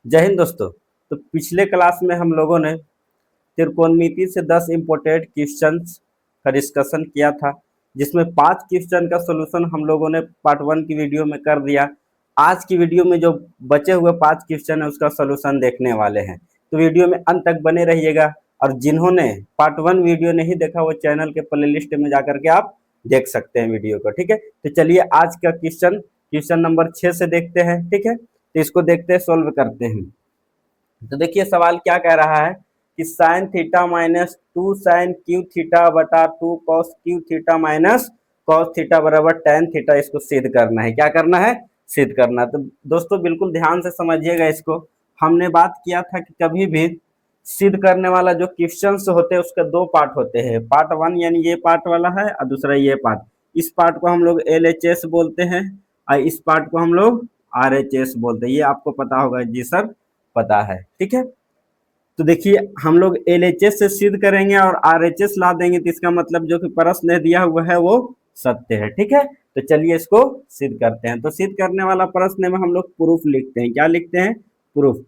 जय हिंद दोस्तों। तो पिछले क्लास में हम लोगों ने त्रिकोणमिति से 10 इम्पोर्टेंट क्वेश्चंस का डिस्कशन किया था, जिसमें 5 क्वेश्चन का सॉल्यूशन हम लोगों ने पार्ट 1 की वीडियो में कर दिया। आज की वीडियो में जो बचे हुए 5 क्वेश्चन है उसका सॉल्यूशन देखने वाले हैं, तो वीडियो में अंत तक बने रहिएगा। और जिन्होंने पार्ट 1 वीडियो नहीं देखा वो चैनल के प्लेलिस्ट में जाकर के आप देख सकते हैं वीडियो को। ठीक है, तो चलिए आज का क्वेश्चन नंबर 6 से देखते हैं। ठीक है, तो इसको देखते हैं, सोल्व करते हैं। तो देखिए सवाल क्या कह रहा है कि sine theta minus 2 sine cube theta बटा 2 cos cube theta minus cos theta बराबर टेन थीटा, इसको सिद्ध करना है। क्या करना है? सिद्ध करना है। तो दोस्तों बिल्कुल ध्यान से समझिएगा इसको। हमने बात किया था कि कभी भी सिद्ध करने वाला जो क्वेश्चंस होते हैं उसके 2 पार्ट होते हैं। पार्ट 1 यानी ये पार्ट वाला है और दूसरा ये पार्ट। इस पार्ट को हम लोग LHS बोलते हैं और इस पार्ट को हम लोग RHS बोलते हैं। ये आपको पता होगा जी सर, पता है। ठीक है, तो देखिए हम लोग LHS से सिद्ध करेंगे और RHS ला देंगे, तो इसका मतलब जो कि प्रश्न दिया हुआ है वो सत्य है। ठीक है, तो चलिए इसको सिद्ध करते हैं। तो सिद्ध करने वाला प्रश्न में हम लोग प्रूफ लिखते हैं। क्या लिखते हैं? प्रूफ।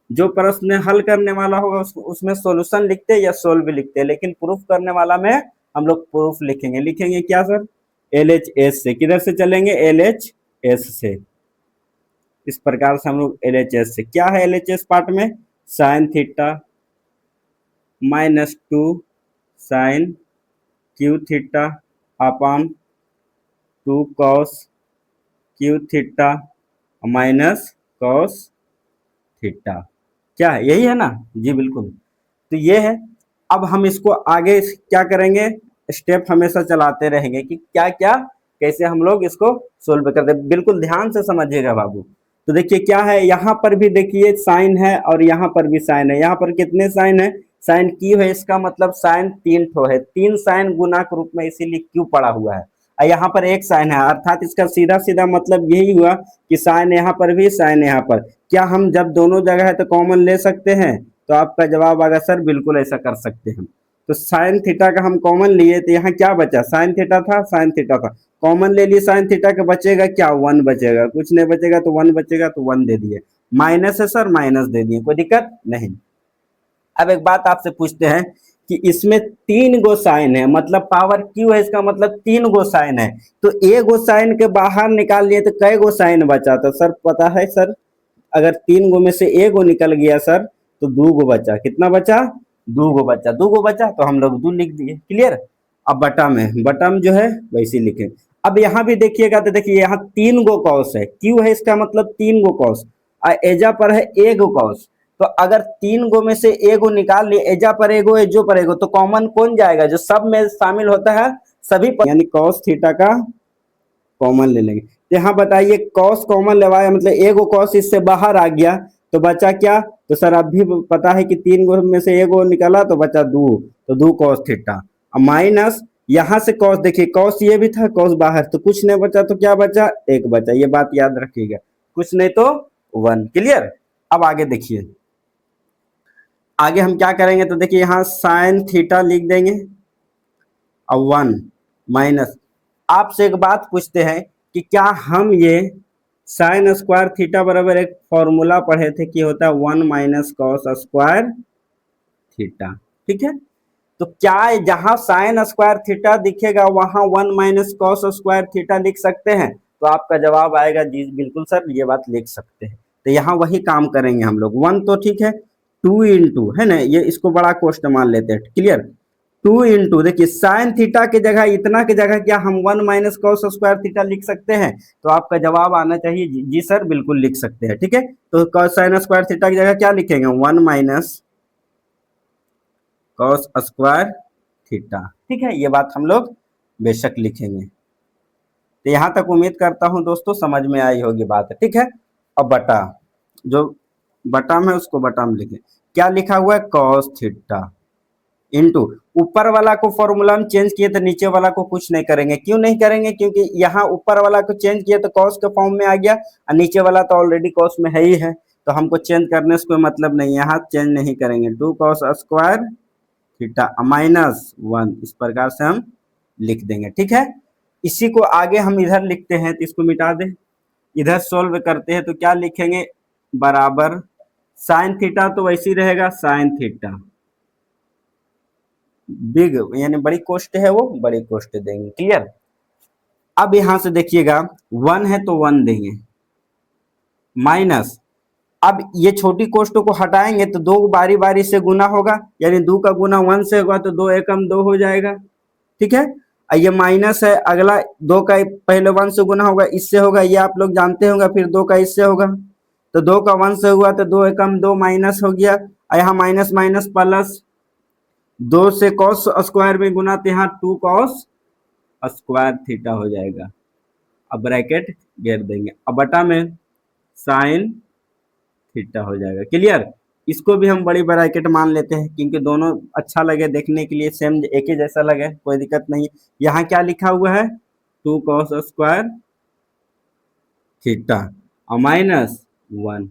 जो प्रश्न हल करने वाला होगा उसमें सॉल्यूशन लिखते हैं या सोल्व भी लिखते हैं, लेकिन प्रूफ करने वाला में हम लोग प्रूफ लिखेंगे। लिखेंगे क्या सर? LHS से। किधर से चलेंगे? LHS से। इस प्रकार से हम लोग LHS से। क्या है LHS पार्ट में? Sine theta minus 2 sine cube theta upon 2 cos cube theta minus cos theta. क्या है? यही है ना जी, बिल्कुल। तो ये है। अब हम इसको आगे क्या करेंगे, स्टेप हमेशा चलाते रहेंगे कि क्या क्या कैसे हम लोग इसको सोल्व करते हैं। बिल्कुल ध्यान से समझिएगा बाबू। तो देखिए क्या है, यहाँ पर भी देखिए साइन है और यहाँ पर भी साइन है। यहाँ पर कितने साइन है? साइन क्यू है, इसका मतलब साइन 3 ठो है। 3 साइन गुना के रूप में इसीलिए क्यू पड़ा हुआ है। और यहाँ पर एक साइन है, अर्थात इसका सीधा सीधा मतलब यही हुआ कि साइन यहाँ पर भी साइन यहाँ पर। क्या हम जब दोनों जगह है तो कॉमन ले सकते हैं? तो आपका जवाब आएगा सर बिल्कुल ऐसा कर सकते हैं। तो साइन थीटा का हम कॉमन लिए तो यहाँ क्या बचा? साइन थीटा था, साइन थीटा था, कॉमन ले लिए साइन थीटा का, बचेगा क्या? 1 बचेगा। कुछ नहीं बचेगा तो 1 बचेगा, तो 1 दे दिए। माइनस है सर, माइनस दे दिए, कोई दिक्कत नहीं। अब एक बात आपसे पूछते हैं कि इसमें 3 गो साइन है, मतलब पावर क्यू है, इसका मतलब 3 गो साइन है। तो एक गो साइन के बाहर निकाल लिए तो कै गो साइन बचा? तो सर पता है सर, अगर 3 गो में से एक गो निकल गया सर तो 2 गो बचा। कितना बचा? 2 गो बचा। 2 गो बचा तो हम लोग 2 लिख दिए। क्लियर? अब बटा में जो है वैसे लिखे। अब यहाँ भी देखिएगा तो देखिए यहाँ 3 गो कॉस है, क्यू है, इसका मतलब 3 गो कॉस और एजा पर है एक कॉस। तो अगर 3 गो में से एगो निकाल लिए, एजा पर एगो एजो पर एगो, तो कॉमन कौन जाएगा? जो सब में शामिल होता है सभी पर, यानी कॉस थीटा का कॉमन ले लेंगे। तो यहाँ बताइए कॉस कॉमन लेवाया मतलब एगो कॉस इससे बाहर आ गया तो बचा क्या? तो सर अब भी पता है कि 3 गो में से एगो निकाला तो बचा 2, तो 2 कॉस थीटा माइनस यहाँ से कॉस। देखिए कॉस ये भी था, कॉस बाहर, तो कुछ नहीं बचा, तो क्या बचा? 1 बचा। ये बात याद रखिएगा, कुछ नहीं तो 1। क्लियर? अब आगे देखिए, आगे हम क्या करेंगे तो देखिए यहाँ साइन थीटा लिख देंगे और 1 माइनस। आपसे एक बात पूछते हैं कि क्या हम ये साइन स्क्वायर थीटा बराबर एक फॉर्मूला पढ़े थे कि होता है 1 माइनस कॉस स्क्वायर थीटा। ठीक है, तो क्या जहां साइन स्क्वायर थीटा दिखेगा वहां 1 माइनस कॉस स्क्वायर थीटा लिख सकते हैं? तो आपका जवाब आएगा जी बिल्कुल सर, ये बात लिख सकते हैं। तो यहाँ वही काम करेंगे हम लोग। 1 तो ठीक है, 2 इंटू है ना, ये इसको बड़ा कोष्ट मान लेते हैं। क्लियर? 2 इंटू देखिए साइन थीटा की जगह, इतना की जगह क्या हम 1 माइनस कॉस स्क्वायर थीटा लिख सकते हैं? तो आपका जवाब आना चाहिए जी सर बिल्कुल लिख सकते हैं। ठीक है, तो कॉस साइन स्क्वायर थीटा की जगह क्या लिखेंगे? 1 माइनस कॉस स्क्वायर थीटा। ठीक है, ये बात हम लोग बेशक लिखेंगे। तो यहां तक उम्मीद करता हूं दोस्तों समझ में आई होगी बात। ठीक है, अब बटा, जो बटा में उसको बटा में लिखे। क्या लिखा हुआ है? कॉस थीटा इंटू ऊपर वाला को फॉर्मूला में चेंज किए तो नीचे वाला को कुछ नहीं करेंगे। क्यों नहीं करेंगे? क्योंकि यहाँ ऊपर वाला को चेंज किए तो कॉस के फॉर्म में आ गया और नीचे वाला तो ऑलरेडी कॉस में है ही है, तो हमको चेंज करने से कोई मतलब नहीं, यहाँ चेंज नहीं करेंगे। 2 कॉस स्क्वायर थीटा माइनस 1, इस प्रकार से हम लिख देंगे। ठीक है, इसी को आगे हम इधर लिखते हैं, तो इसको मिटा दें, इधर सोल्व करते हैं तो क्या लिखेंगे? बराबर साइन थीटा तो वैसे ही रहेगा साइन थीटा, बिग यानी बड़ी कोष्ट है वो, बड़ी कोष्ट देंगे। क्लियर। अब यहां से देखिएगा 1 है तो 1 देंगे, माइनस, अब ये छोटी कोष्टों को हटाएंगे तो दो बारी बारी से गुना होगा, यानी 2 का गुना 1 से होगा तो 2 एकम 2 हो जाएगा। ठीक है। ये माइनस है, अगला 2 का पहले 1 से गुना होगा, इससे होगा, ये आप लोग जानते होंगे, फिर 2 का इससे होगा, तो 2 का 1 से हुआ तो 2 एकम 2 माइनस हो गया, यहाँ माइनस माइनस प्लस, 2 से कॉस स्क्वायर में गुना तो यहाँ 2 कॉस स्क्वायर थीटा हो जाएगा। अब ब्रैकेट घेर देंगे, अब बटा में साइन थीटा हो जाएगा। क्लियर। इसको भी हम बड़ी ब्रैकेट मान लेते हैं क्योंकि दोनों अच्छा लगे देखने के लिए, सेम एक ही जैसा लगे, कोई दिक्कत नहीं। यहाँ क्या लिखा हुआ है 2 कॉस स्क्वायर थीटा और माइनस 1।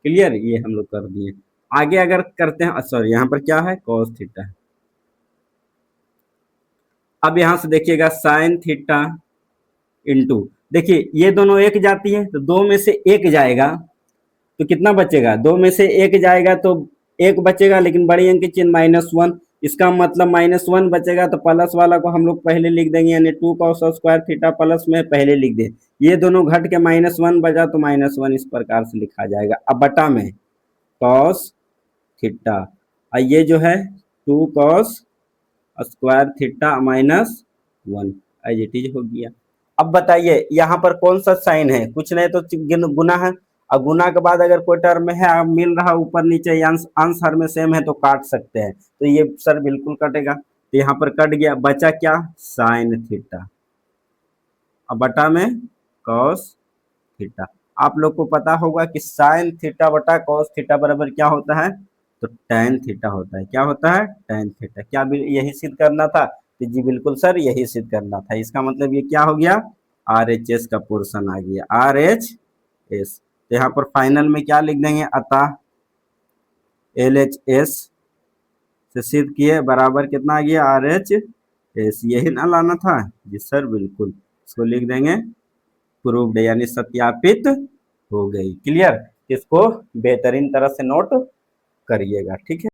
क्लियर, ये हम लोग कर दिए। आगे अगर करते हैं, सॉरी यहाँ पर क्या है कॉस थीटा। अब यहां से देखिएगा साइन थीटा इंटू, देखिए ये दोनों एक जाती है तो 2 में से एक जाएगा तो कितना बचेगा, 2 में से एक जाएगा तो एक बचेगा, लेकिन बड़ी अंक की चिन्ह -1, इसका मतलब -1 बचेगा तो प्लस वाला को हम लोग पहले लिख देंगे, यानी 2 कॉस स्क्वायर थीटा प्लस में पहले लिख दे, ये दोनों घट के -1 बचा तो -1 इस प्रकार से लिखा जाएगा। अब बटा में कॉस थीटा, और ये जो है 2 cos square theta -1 as it is हो गया। अब बताइए यहाँ पर कौन सा साइन है, कुछ नहीं तो गुना है, और गुना के बाद अगर कोई टर्म है मिल रहा ऊपर नीचे अंश हर में सेम है तो काट सकते हैं, तो ये सर बिल्कुल कटेगा, तो यहाँ पर कट गया, बचा क्या साइन थीटा, अब बटा में कॉस थीटा। आप लोग को पता होगा कि साइन थीटा बटा कॉस थीटा बराबर क्या होता है, तो टैन थीटा होता है। क्या होता है टैन थीटा। क्या यही सिद्ध करना था, तो जी बिल्कुल सर यही सिद्ध करना था। इसका मतलब ये क्या हो गया आर एच एस का पोर्शन आ गया, आर एच एस। तो यहाँ पर फाइनल में क्या लिख देंगे, अतः एल एच एस से सिद्ध किए बराबर कितना आ गया आर एच एस, यही ना लाना था जी सर बिल्कुल, इसको लिख देंगे प्रूव्ड यानी सत्यापित हो गई। क्लियर, इसको बेहतरीन तरह से नोट करिएगा। ठीक है,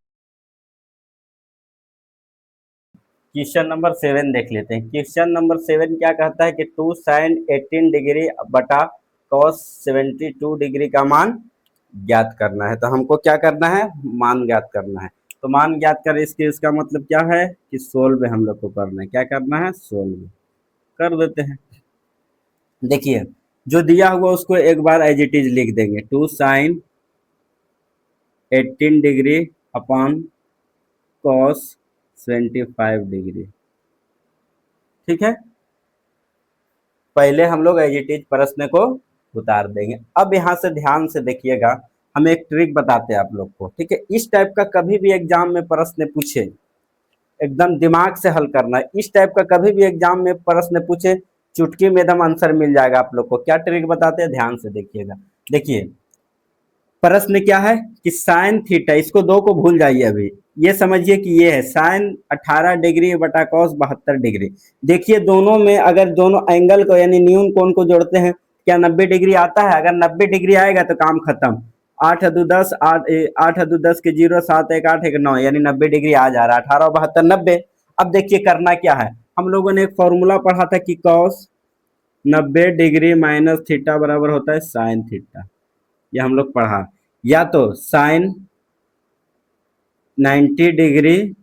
क्वेश्चन नंबर 7 देख लेते हैं। क्वेश्चन नंबर 7 क्या कहता है कि 2 साइन 18 डिग्री बटा कॉस 72 डिग्री का मान ज्ञात करना है। तो हमको क्या करना है, मान ज्ञात करना है। तो मान ज्ञात कर इसके, इसका मतलब क्या है कि सोल्व हम लोग को करना है। क्या करना है, सोल्व कर देते हैं। देखिए जो दिया हुआ उसको एक बार एज इट इज लिख देंगे, 2 sine 18 degree upon cos 25 degree. ठीक है, पहले हम लोग एज इट इज प्रश्न को उतार देंगे। अब यहाँ से ध्यान से देखिएगा, हम एक ट्रिक बताते हैं आप लोग को। ठीक है, इस टाइप का कभी भी एग्जाम में प्रश्न पूछे, एकदम दिमाग से हल करना है। इस टाइप का कभी भी एग्जाम में प्रश्न पूछे, चुटकी में एकदम आंसर मिल जाएगा आप लोग को। क्या ट्रिक बताते हैं, ध्यान से देखिएगा। देखिए प्रश्न क्या है कि साइन थीटा, इसको 2 को भूल जाइए, अभी ये समझिए कि ये है साइन 18 डिग्री बटा कॉस 72 डिग्री। देखिए दोनों में अगर दोनों एंगल को यानी न्यून कोण को जोड़ते हैं, क्या 90 डिग्री आता है? अगर 90 डिग्री आएगा तो काम खत्म। 8 दो 10, 8 दो 10 के 0, 7 1 8 1 9, यानी 90 डिग्री आ जा रहा है। 18 72 90। अब देखिए करना क्या है, हम लोगों ने एक फॉर्मूला पढ़ा था कि कॉस 90 डिग्री माइनस थीटा बराबर होता है साइन थीटा, ये हम लोग पढ़ा। या तो साइन 90 डिग्री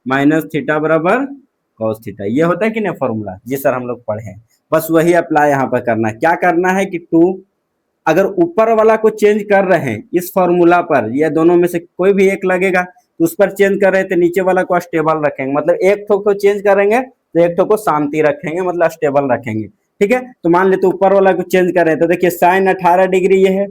माइनस थीटा बराबर कॉस थीटा, ये होता है कि नहीं फॉर्मूला, जी सर हम लोग पढ़े हैं। बस वही अप्लाई यहाँ पर करना है। क्या करना है कि 2, अगर ऊपर वाला को चेंज कर रहे हैं इस फॉर्मूला पर, या दोनों में से कोई भी एक लगेगा तो उस पर चेंज कर रहे थे, नीचे वाला को स्टेबल रखेंगे। मतलब एक ठो को चेंज करेंगे तो एक ठो को शांति रखेंगे, मतलब स्टेबल रखेंगे। ठीक है, तो मान लेते ऊपर वाला को चेंज कर रहे हैं, तो देखिए साइन 18 डिग्री ये है,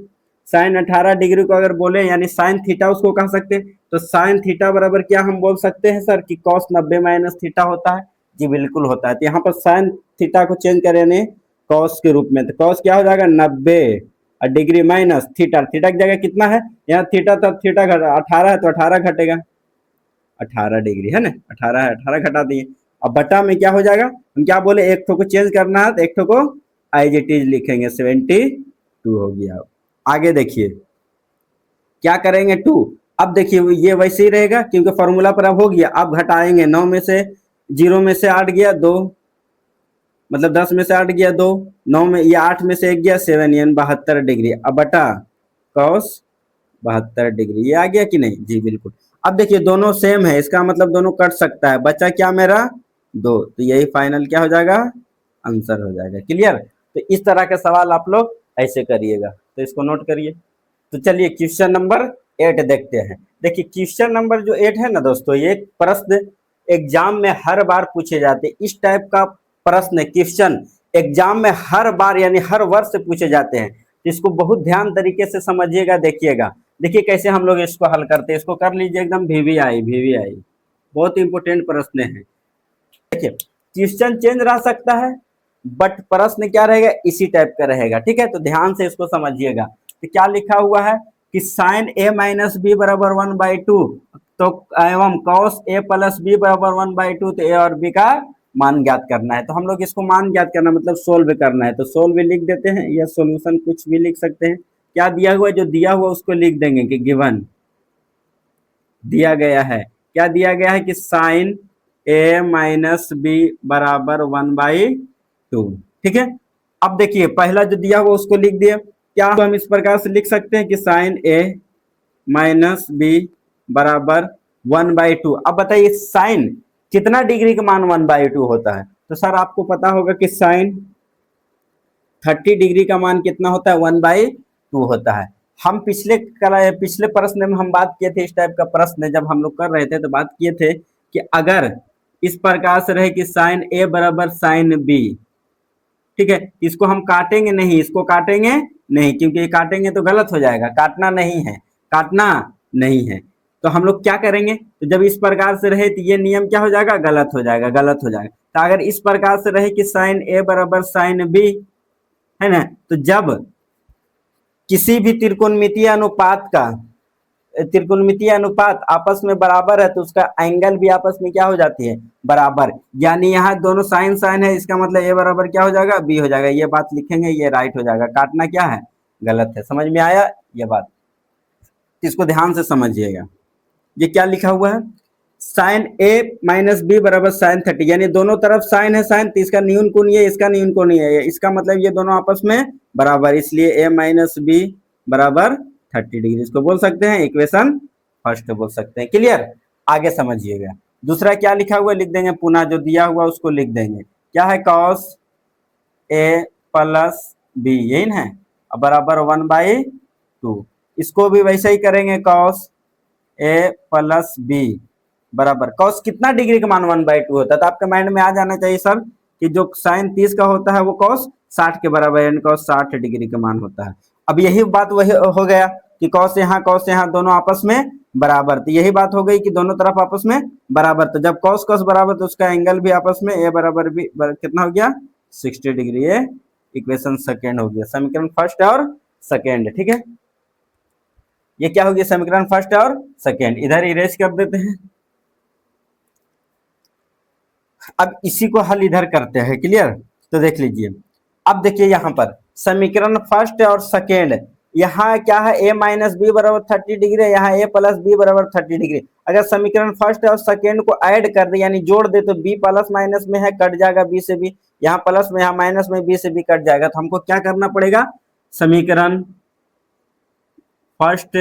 साइन 18 डिग्री को अगर बोले यानी साइन थीटा उसको कह सकते हैं, तो साइन थीटा बराबर क्या हम बोल सकते हैं सर कि कॉस 90 माइनस थीटा होता है। जी बिल्कुल होता है। तो यहाँ पर साइन थीटा को चेंज करें कॉस के रूप में, तो कॉस क्या हो जाएगा 90 और डिग्री माइनस थीटा, थीटा की जगह कितना है यहाँ थीटा, तब थीटा 18 है तो 18 घटेगा, 18 डिग्री है ना, 18 है, 18 घटा दिए। अब बटा में क्या हो जाएगा, हम क्या बोले एक ठो को चेंज करना है तो एक ठो को एज इट इज लिखेंगे, 72 हो गया। आगे देखिए क्या करेंगे 2। अब देखिए ये वैसे ही रहेगा क्योंकि फॉर्मूला पर अब हो गया। अब घटाएंगे 9 में से 0 में से 8 गया 2, मतलब 10 में से 8 गया 2, 9 में ये 8 में से 1 गया 7 यानी 72 डिग्री। अब बटा cos 72 डिग्री, ये आ गया कि नहीं? जी बिल्कुल। अब देखिए दोनों सेम है, इसका मतलब दोनों कट सकता है, बचा क्या मेरा 2, तो यही फाइनल क्या हो जाएगा? आंसर हो जाएगा। क्लियर? तो इस तरह के सवाल आप लोग ऐसे करिएगा, तो इसको नोट करिए। तो चलिए क्वेश्चन नंबर 8 देखते हैं। देखिए क्वेश्चन नंबर जो 8 है ना दोस्तों, ये प्रश्न एग्जाम में हर बार पूछे जाते हैं। इस टाइप का प्रश्न क्वेश्चन एग्जाम में हर बार यानी हर वर्ष से पूछे जाते हैं। तो इसको बहुत ध्यान तरीके से समझिएगा, देखिएगा। देखिए कैसे हम लोग इसको हल करते हैं। इसको कर लीजिए एकदम वीवीआई, बहुत इंपॉर्टेंट प्रश्न है। देखिए क्वेश्चन चेंज रह सकता है बट प्रश्न क्या रहेगा? इसी टाइप का रहेगा। ठीक है, तो ध्यान से इसको समझिएगा। तो क्या लिखा हुआ है कि साइन ए माइनस बी बराबर 1/2, तो एवं कॉस ए प्लस बी बराबर 1/2, तो ए और बी का मान ज्ञात करना है। तो हम लोग इसको मान ज्ञात करना मतलब सोल्व करना है, तो सोल्व लिख देते हैं या सोल्यूशन कुछ भी लिख सकते हैं। क्या दिया हुआ है? जो दिया हुआ उसको लिख देंगे कि गिवन दिया गया है। क्या दिया गया है कि साइन ए माइनस बी बराबर 1/2। ठीक है, अब देखिए पहला जो दिया हुआ उसको लिख दिया। क्या हम इस प्रकार से लिख सकते हैं कि साइन ए माइनस बी बराबर 1/2। अब बताइए साइन कितना डिग्री का मान 1/2 होता है? तो सर आपको पता होगा कि साइन 30 डिग्री का मान कितना होता है? 1/2 होता है। हम पिछले प्रश्न में हम बात किए थे, इस टाइप का प्रश्न जब हम लोग कर रहे थे तो बात किए थे कि अगर इस प्रकार से रहे कि साइन ए बराबर साइन बी, ठीक है, इसको हम काटेंगे नहीं, इसको काटेंगे नहीं, क्योंकि ये काटेंगे तो गलत हो जाएगा, काटना नहीं है, काटना नहीं है। तो हम लोग क्या करेंगे? तो जब इस प्रकार से रहे तो ये नियम क्या हो जाएगा? गलत हो जाएगा, गलत हो जाएगा। तो अगर इस प्रकार से रहे कि साइन ए बराबर साइन बी, है ना, तो जब किसी भी त्रिकोणमितीय अनुपात आपस में बराबर है तो उसका एंगल भी आपस में क्या हो जाती है? बराबर। यानी यहाँ दोनों साइन साइन है, इसका मतलब ए बराबर क्या हो जाएगा? बी हो जाएगा। ये बात लिखेंगे, ये राइट हो जाएगा, काटना क्या है? गलत है। समझ में आया ये बात? इसको ध्यान से समझिएगा। ये क्या लिखा हुआ है? साइन ए माइनस बी बराबर साइन 30, यानी दोनों तरफ साइन है साइन, तो इसका न्यून कोण ये, इसका न्यून कोण ये, इसका मतलब ये दोनों आपस में बराबर, इसलिए ए माइनस बी बराबर 30 डिग्री। इसको बोल सकते हैं इक्वेशन फर्स्ट बोल सकते हैं। क्लियर? आगे समझिएगा। दूसरा क्या लिखा हुआ लिख देंगे, पुनः जो दिया हुआ उसको लिख देंगे। क्या है? कॉस ए प्लस बी, यही है, बराबर 1/2। इसको भी वैसे ही करेंगे, कॉस ए प्लस बी बराबर कॉस कितना डिग्री का मान 1/2 होता है? तो आपके माइंड में आ जाना चाहिए सर कि जो साइन 30 का होता है वो कॉस 60 के बराबर, यानी कॉस 60 डिग्री का मान होता है। अब यही बात वही हो गया कि कॉस यहाँ दोनों आपस में बराबर, तो यही बात हो गई कि दोनों तरफ आपस में बराबर। तो जब कॉस कॉस बराबर तो उसका एंगल भी आपस में ए बराबर बी कितना हो गया? 60 डिग्री। ये इक्वेशन सेकेंड हो गया, समीकरण फर्स्ट और सेकेंड। ठीक है, ये क्या हो गया? समीकरण फर्स्ट और सेकेंड। इधर इरेज कर देते हैं। अब इसी को हल इधर करते हैं। क्लियर? तो देख लीजिए, अब देखिए यहाँ पर समीकरण फर्स्ट और सेकेंड, यहाँ क्या है? ए माइनस बी बराबर 30 डिग्री, यहाँ ए प्लस बी बराबर 30 डिग्री। अगर समीकरण फर्स्ट और सेकेंड को ऐड कर दे यानी जोड़ दे तो बी प्लस माइनस में है, कट जाएगा बी से बी, यहाँ प्लस में यहाँ माइनस में, बी से बी कट जाएगा। तो हमको क्या करना पड़ेगा? समीकरण फर्स्ट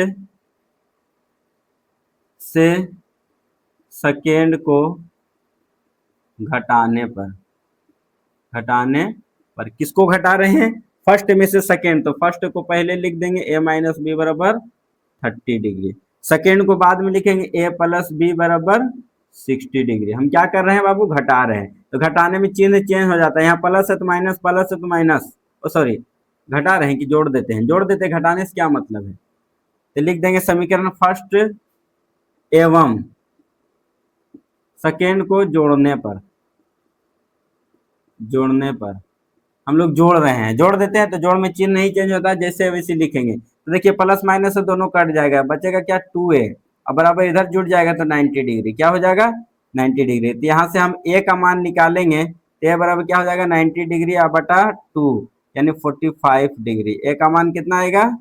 से सेकेंड को घटाने पर किसको घटा रहे हैं? फर्स्ट में से सेकेंड, तो फर्स्ट को पहले लिख देंगे ए माइनस बी बराबर 30 डिग्री, सेकेंड को बाद में लिखेंगे ए प्लस बी बराबर 60 डिग्री। हम क्या कर रहे हैं बाबू? घटा रहे हैं। तो घटाने में चिन्ह चेंज हो जाता है, यहाँ प्लस है तो माइनस, प्लस है तो माइनस, सॉरी घटा रहे हैं कि जोड़ देते हैं? जोड़ देते हैं, घटाने से क्या मतलब है? तो लिख देंगे समीकरण फर्स्ट एवं सेकेंड को जोड़ने पर हम लोग जोड़ रहे हैं, जोड़ देते हैं तो जोड़ में चिन्ह नहीं चेंज होता, जैसे वैसे लिखेंगे। तो देखिए प्लस माइनस से दोनों कट जाएगा, बचेगा क्या? 2a, अब बराबर इधर जुड़ जाएगा तो 90 डिग्री। क्या हो जाएगा? 90 डिग्री। तो यहाँ से हम a का मान निकालेंगे तो a बराबर क्या हो जाएगा? 90 डिग्री अब बटा 2 यानी 45 डिग्री। a का मान कितना आएगा?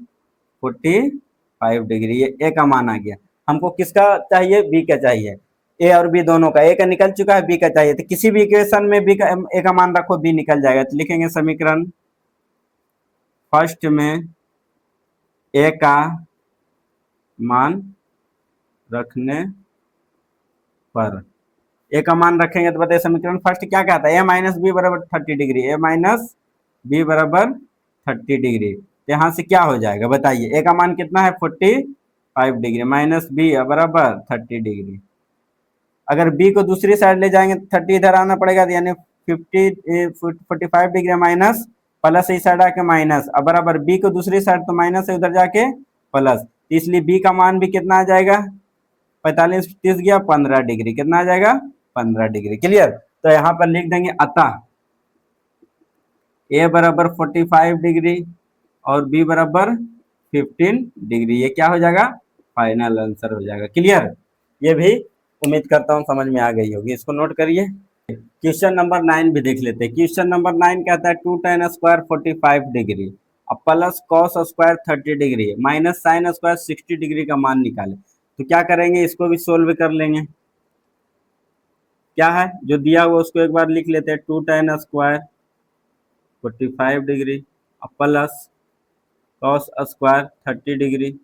45 5 डिग्री, ये ए का मान आ गया। हमको किसका चाहिए? बी का चाहिए। ए और बी दोनों का, ए का निकल चुका है, बी का चाहिए। तो किसी भी इक्वेशन में बी का ए का मान रखो, बी निकल जाएगा। तो लिखेंगे समीकरण फर्स्ट में ए का मान रखने पर, ए का मान रखेंगे तो बताइए समीकरण फर्स्ट क्या कहता है? ए माइनस बी बराबर 30 डिग्री, ए माइनस बी बराबर 30 डिग्री। तो यहाँ से क्या हो जाएगा बताइए? ए का मान कितना है? 45 डिग्री, माइनस बी बराबर 30 डिग्री। अगर बी को दूसरी साइड ले जाएंगे तो 30 इधर आना पड़ेगा, यानी 45 डिग्री माइनस प्लस, इस साइड आके माइनस, अब बराबर बी को दूसरी साइड तो माइनस है, उधर जाके प्लस, इसलिए बी का मान भी कितना आ जाएगा? 45 30 गया 15 डिग्री, कितना आ जाएगा? 15 डिग्री। क्लियर? तो यहाँ पर लिख देंगे अतः ए बराबर 45 डिग्री और बी बराबर 15 डिग्री। ये क्या हो जाएगा? फाइनल आंसर हो जाएगा। क्लियर? ये भी उम्मीद करता हूँ समझ में आ गई होगी, इसको नोट करिए। क्वेश्चन नंबर 9 भी देख लेते हैं। क्वेश्चन नंबर 9 कहता है 2 tan स्क्वायर 45 डिग्री अब plus cos square 30 degree minus sine square 60 degree का मान निकाले। तो क्या करेंगे? इसको भी सोल्व कर लेंगे। क्या है जो दिया हुआ उसको एक बार लिख लेते हैं। 2 tan स्क्वायर 45 डिग्री अब plus cos square 30 degree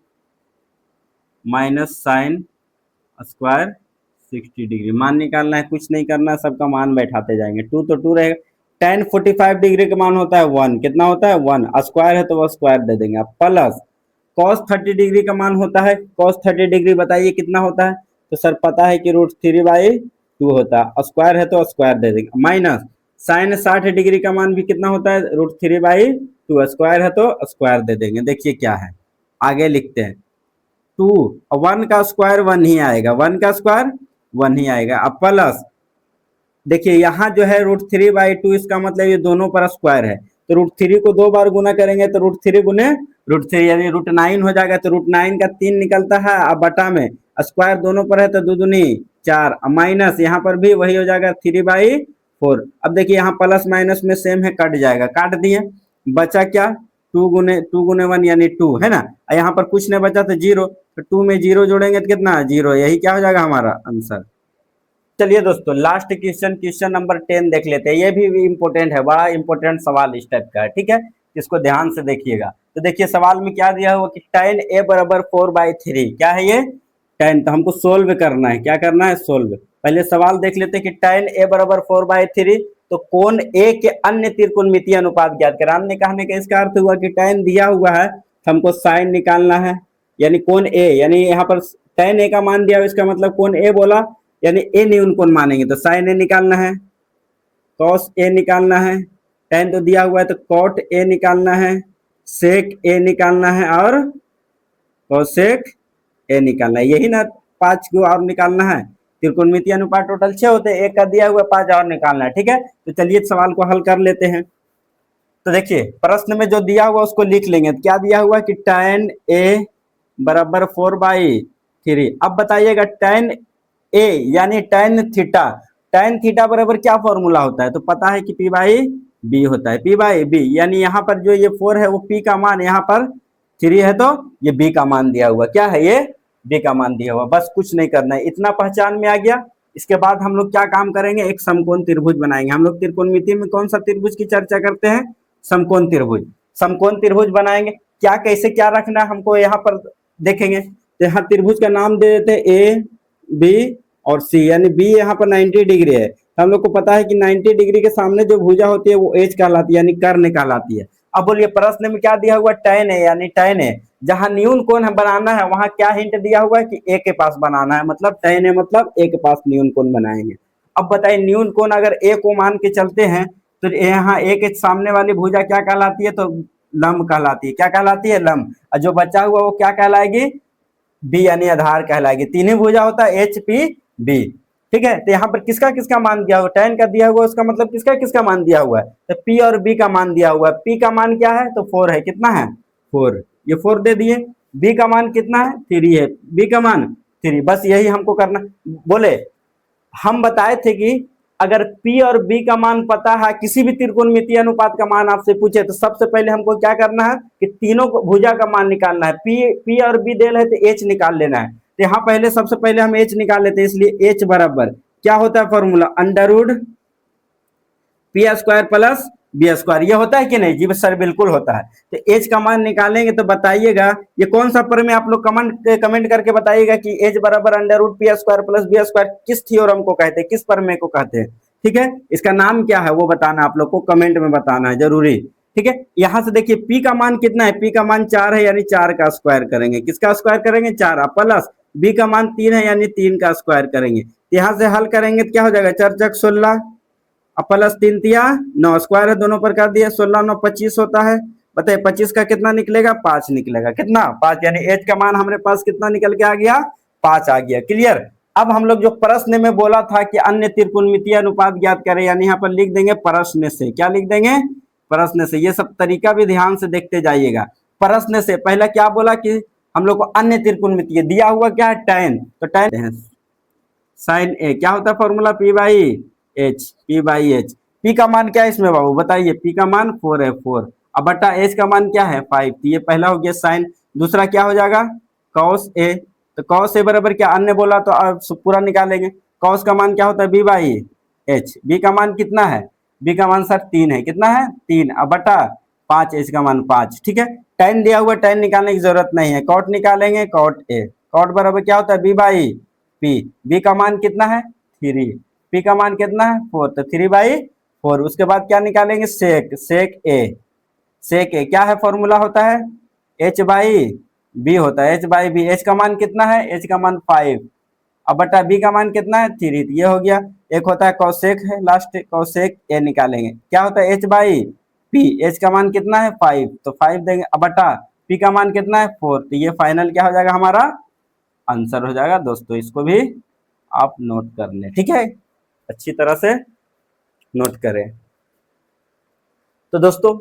minus sine square 60 degree. मान निकालना है, कुछ नहीं करना है, सबका मान बैठाते जाएंगे। 2 तो 2 रहेगा। tan 45 डिग्री का मान होता है 1, कितना होता है? 1, स्क्वायर है तो वह स्क्वायर दे देंगे। अब प्लस cos 30 डिग्री का मान होता है, cos 30 डिग्री बताइए कितना होता है? तो सर पता है कि √3/2 होता है, स्क्वायर है तो स्क्वायर दे देंगे। माइनस साइन 60 डिग्री का मान भी कितना होता है? √3/2, स्क्वायर है तो स्क्वायर दे देंगे। देखिए क्या है, आगे लिखते हैं। 2 1 का स्क्वायर 1 ही आएगा, 1 का स्क्वायर 1 ही आएगा। अब प्लस देखिए यहाँ जो है √3/2, इसका मतलब ये दोनों पर स्क्वायर है, तो √3 को 2 बार गुना करेंगे तो √3 गुने √3 यानी √9 हो जाएगा। तो √9 का 3 निकलता है, अब बटा में स्क्वायर दोनों पर है तो 2 दूनी 4, माइनस यहाँ पर भी वही हो जाएगा 3/4। अब देखिए यहाँ प्लस माइनस में सेम है, कट जाएगा, काट दिए, बचा क्या? 2 गुने 1 यानी 2 है ना। यहाँ पर कुछ नहीं बचा तो 0, तो 2 में 0 जोड़ेंगे तो कितना? 0। यही क्या हो जाएगा हमारा आंसर। चलिए दोस्तों लास्ट क्वेश्चन, क्वेश्चन नंबर 10 देख लेते हैं। ये भी इम्पोर्टेंट है, बड़ा इंपॉर्टेंट सवाल इस टाइप का है, ठीक है, इसको ध्यान से देखिएगा। तो देखिए सवाल में क्या दिया हुआ कि tan a बराबर 4/3, क्या है ये? tan, तो हमको सोल्व करना है। क्या करना है? सोल्व। पहले सवाल देख लेते हैं कि tan a बराबर 4/3, तो कोण a के अन्य त्रिकोणमितीय अनुपात ज्ञात करें। अन्य कहने का इसका अर्थ हुआ कि tan दिया हुआ है तो हमको साइन निकालना है, यानी कोण a, यानी यहाँ पर tan a का मान दिया हुआ, इसका मतलब कोण a बोला, यानी ए न्यून कोण मानेंगे तो साइन ए निकालना है, कॉस ए निकालना है, tan तो दिया हुआ है तो कॉट ए निकालना है, सेक ए निकालना है और कोसेक ए निकालना है। यही ना 5 को और निकालना है। त्रिकोणमितीय अनुपात टोटल 6 होते हैं, एक का दिया हुआ 5 और निकालना है, ठीक है। तो चलिए सवाल को हल कर लेते हैं। तो देखिए प्रश्न में जो दिया हुआ उसको लिख लेंगे। तो क्या दिया हुआ कि tan ए बराबर 4/3। अब बताइएगा tan ए यानी tan थीटा, tan थीटा बराबर क्या फॉर्मूला होता है? तो पता है कि p/b होता है, p/b, यानी यहाँ पर जो ये 4 है वो p का मान, यहाँ पर 3 है तो ये b का मान दिया हुआ। क्या है? ये b का मान दिया हुआ। बस कुछ नहीं करना है, इतना पहचान में आ गया। इसके बाद हम लोग क्या काम करेंगे? एक समकोण त्रिभुज बनाएंगे। हम लोग त्रिकोणमिति में कौन सा त्रिभुज की चर्चा करते हैं? समकोण त्रिभुज। समकोण त्रिभुज बनाएंगे। क्या कैसे क्या रखना है हमको यहाँ पर देखेंगे। तो यहाँ त्रिभुज का नाम दे देते हैं ए बी और सी, यानी बी यहाँ पर 90 डिग्री है। हम लोग को पता है कि 90 डिग्री के सामने जो भुजा होती है वो एज कहलाती है, यानी कर्ण कहलाती है। अब बोलिए प्रश्न में क्या दिया हुआ? tan है, यानी tan है जहां न्यून कोण बनाना है वहां क्या हिंट दिया हुआ है कि ए के पास बनाना है, मतलब tan है मतलब ए के पास न्यून कोण बनाएंगे। अब बताइए न्यून कोण अगर ए को मान के चलते हैं तो यहाँ ए के सामने वाली भुजा क्या कहलाती है? तो लंब कहलाती है। क्या कहलाती है? लंब। और जो बचा हुआ वो क्या कहलाएगी? बी यानी आधार कहलाएगी। तीन ही भुजा होता है एच पी बी, ठीक है। तो यहाँ पर किसका किसका मान दिया हुआ? tan का दिया हुआ, उसका मतलब किसका किसका मान दिया हुआ है? तो p और b का मान दिया हुआ है। p का मान क्या है? तो 4 है। कितना है? 4, ये 4 दे दिए। b का मान कितना है? 3 है, b का मान 3। बस यही हमको करना। बोले हम बताए थे कि अगर P और B का मान पता है, किसी भी त्रिकोणमितीय अनुपात का मान आपसे पूछे तो सबसे पहले हमको क्या करना है कि तीनों को भुजा का मान निकालना है। P और B दे रहे तो H निकाल लेना है। तो यहाँ पहले सबसे पहले हम H निकाल लेते हैं, इसलिए H बराबर क्या होता है formula, under root P square plus B square. ये होता है कि नहीं जी सर, बिल्कुल होता है। तो एच का मान निकालेंगे तो बताइएगा ये कौन सा प्रमेय, आप लोग कमेंट करके बताइएगा कि एच बराबर under root P square plus B square किस थ्योरम को कहते हैं, किस प्रमेय को कहते हैं। ठीक है, इसका नाम क्या है वो बताना, आप लोग को कमेंट में बताना है जरूरी। ठीक है, यहां से देखिए पी का मान कितना है, पी का मान 4 है, यानी 4 का स्क्वायर करेंगे। किसका स्क्वायर करेंगे, 4, प्लस बी का मान 3 है, यानी 3 का स्क्वायर करेंगे। यहां से हल करेंगे तो क्या हो जाएगा, 4 चक 16 अब प्लस 3 तिया 9, स्क्वायर है दोनों पर कर दिया, 16 9 25 होता है। बताइए 25 का कितना निकलेगा, 5 निकलेगा। कितना, 5, यानी एच का मान हमारे पास कितना निकल के आ गया, 5 आ गया। क्लियर। अब हम लोग जो प्रश्न में बोला था कि अन्य त्रिकोणमितीय अनुपात ज्ञात करें, यानी यहाँ पर लिख देंगे प्रश्न से। क्या लिख देंगे, प्रश्न से। ये सब तरीका भी ध्यान से देखते जाइएगा। प्रश्न से पहला क्या बोला कि हम लोग को अन्य त्रिकोणमितीय दिया हुआ क्या है, tan, तो tan साइन ए क्या होता है formula, P by H, P by H. P का मान क्या है इसमें बाबू बताइए, पी का मान 4 है, 4, अब बटा एच का मान क्या है 5। तो ये पहला हो गया साइन। दूसरा क्या हो जाएगा, कॉस ए, तो कॉस ए बराबर क्या, अन्य बोला तो आप पूरा निकालेंगे। कॉस का मान क्या होता है, बी बाई एच। बी का मान कितना है, बी का मान सर 3 है, कितना है 3, अब बटा 5, एच का मान 5। ठीक है, tan दिया हुआ, tan निकालने की जरूरत नहीं है, कॉट निकालेंगे, कॉट ए। कॉट बराबर क्या होता है, बी बाई पी। बी का मान कितना है 3, पी का मान कितना है 4, तो 3/4। उसके बाद क्या निकालेंगे, सेक, सेक ए। सेक ए क्या है फॉर्मूला होता है, एच बाई बी होता है, एच बाई बी। एच का मान कितना है, एच का मान 5, अब बटा बी का मान कितना है 3, तो ये हो गया। एक होता है कौशेक है लास्ट, कौशेक ए निकालेंगे, क्या होता है एच बाई पी। एच का मान कितना है 5, तो 5 देंगे, अब बटा पी का मान कितना है 4, तो ये फाइनल क्या हो जाएगा, हमारा आंसर हो जाएगा। दोस्तों इसको भी आप नोट कर लें, ठीक है, अच्छी तरह से नोट करें। तो दोस्तों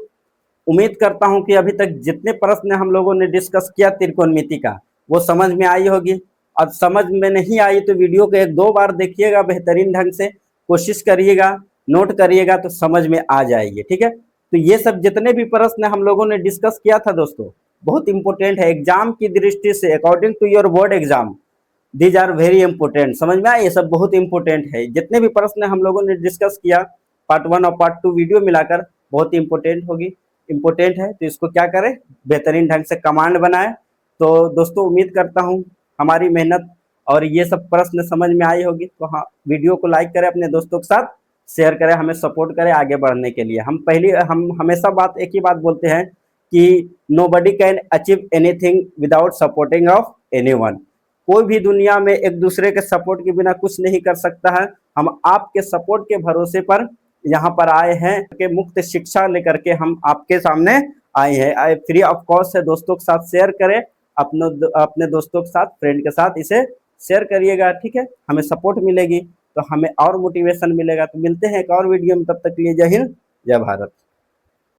उम्मीद करता हूं कि अभी तक जितने प्रश्न हम लोगों ने डिस्कस किया त्रिकोणमिति का, वो समझ में आई होगी। और समझ में नहीं आई तो वीडियो को 1-2 बार देखिएगा, बेहतरीन ढंग से कोशिश करिएगा, नोट करिएगा तो समझ में आ जाएगी। ठीक है, तो ये सब जितने भी प्रश्न हम लोगों ने डिस्कस किया था दोस्तों, बहुत इंपॉर्टेंट है एग्जाम की दृष्टि से, according to your board exam these are very important. समझ में आया, ये सब बहुत इंपॉर्टेंट है। जितने भी प्रश्न हम लोगों ने डिस्कस किया पार्ट 1 और पार्ट 2 वीडियो मिलाकर बहुत इंपॉर्टेंट होगी, इंपॉर्टेंट है। तो इसको क्या करें, बेहतरीन ढंग से कमांड बनाए। तो दोस्तों उम्मीद करता हूँ हमारी मेहनत और ये सब प्रश्न समझ में आई होगी। तो हाँ, वीडियो को लाइक करें, अपने दोस्तों के साथ शेयर करें, हमें सपोर्ट करें आगे बढ़ने के लिए। हम हमेशा एक ही बात बोलते हैं कि nobody can achieve anything without supporting of anyone. कोई भी दुनिया में एक दूसरे के सपोर्ट के बिना कुछ नहीं कर सकता है। हम आपके सपोर्ट के भरोसे पर यहाँ पर आए हैं कि मुफ्त शिक्षा लेकर के हम आपके सामने आए हैं। फ्री ऑफ कॉस्ट है, दोस्तों के साथ शेयर करें, अपने दोस्तों के साथ, फ्रेंड के साथ इसे शेयर करिएगा। ठीक है, हमें सपोर्ट मिलेगी तो हमें और मोटिवेशन मिलेगा। तो मिलते हैं एक और वीडियो में, तब तक के लिए जय हिंद, जय भारत।